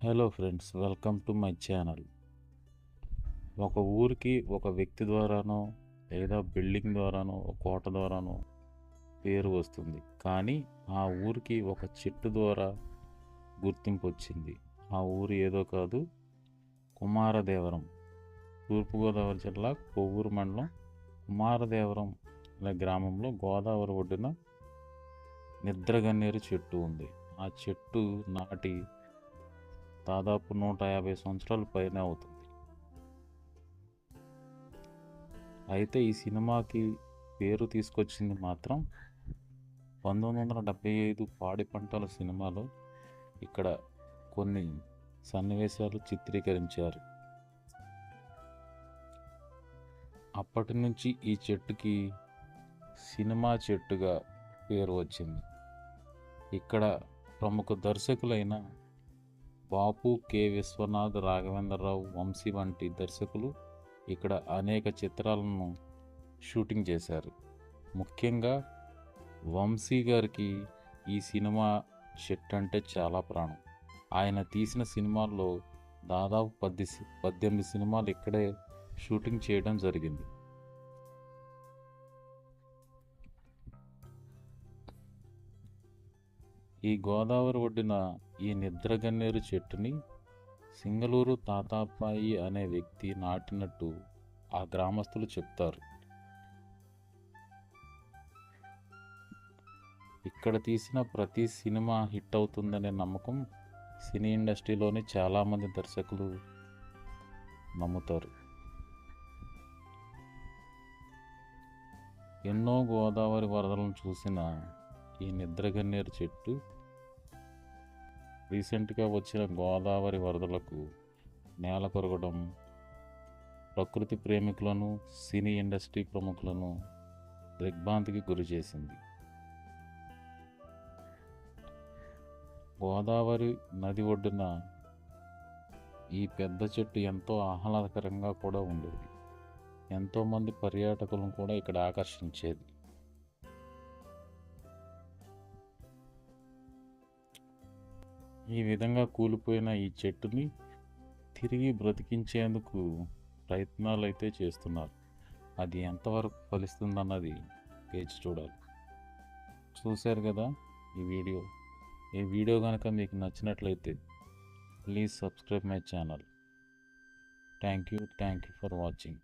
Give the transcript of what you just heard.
Hello friends, welcome to my channel. ఒక ఊరికి ఒక వ్యక్తి ద్వారానో లేదా బిల్డింగ్ ద్వారానో ఒక కోట ద్వారానో పేరు వస్తుంది. కానీ ఆ ఊరికి ఒక చెట్టు ద్వారా గుర్తింపు వచ్చింది. ఆ ఊరు ఏదో కాదు, కుమారదేవరం. తూర్పుగోదావరి జిల్లా కొవ్వూరు మండలం కుమారదేవరం అనే గ్రామంలో గోదావరి ఒడ్డున నిద్రగన్నేరు చెట్టు ఉంది. ఆ చెట్టు నాటి దాదాపు 150 సంవత్సరాల పైన అవుతుంది. అయితే ఈ సినిమాకి పేరు తీసుకొచ్చింది మాత్రం 1975 పాడి పంటల సినిమాలో ఇక్కడ కొన్ని సన్నివేశాలు చిత్రీకరించారు. అప్పటి నుంచి ఈ చెట్టుకి సినిమా చెట్టుగా పేరు వచ్చింది. ఇక్కడ ప్రముఖ దర్శకులైన బాపు, కె. విశ్వనాథ్, రాఘవేంద్రరావు, వంశీ వంటి దర్శకులు ఇక్కడ అనేక చిత్రాలను షూటింగ్ చేశారు. ముఖ్యంగా వంశీ గారికి ఈ సినిమా చెట్టు అంటే చాలా ప్రాణం. ఆయన తీసిన సినిమాల్లో దాదాపు 18 సినిమాలు ఇక్కడే షూటింగ్ చేయడం జరిగింది. ఈ గోదావరి ఒడ్డున ఈ నిద్రగన్నేరు చెట్టుని సింగళూరు తాతాపాయి అనే వ్యక్తి నాటినట్టు ఆ గ్రామస్తులు చెప్తారు. ఇక్కడ తీసిన ప్రతి సినిమా హిట్ అవుతుందనే నమ్మకం సినీ ఇండస్ట్రీలోని చాలామంది దర్శకులు నమ్ముతారు. ఎన్నో గోదావరి వరదలను చూసిన ఈ నిద్రగన్నేరు చెట్టు రీసెంట్గా వచ్చిన గోదావరి వరదలకు నేల కొరగడం ప్రకృతి ప్రేమికులను, సినీ ఇండస్ట్రీ ప్రముఖులను దిగ్భ్రాంతికి గురి చేసింది. గోదావరి నది ఒడ్డున ఈ పెద్ద చెట్టు ఎంతో ఆహ్లాదకరంగా కూడా ఉండేది. ఎంతోమంది పర్యాటకులను కూడా ఇక్కడ ఆకర్షించేది. ఈ విధంగా కూలిపోయిన ఈ చెట్టుని తిరిగి బ్రతికించేందుకు ప్రయత్నాలు అయితే చేస్తున్నారు. అది ఎంతవరకు ఫలిస్తుందన్నది వేచి చూడాలి. చూశారు కదా ఈ వీడియో కనుక మీకు నచ్చినట్లయితే please subscribe my channel. Thank you for watching.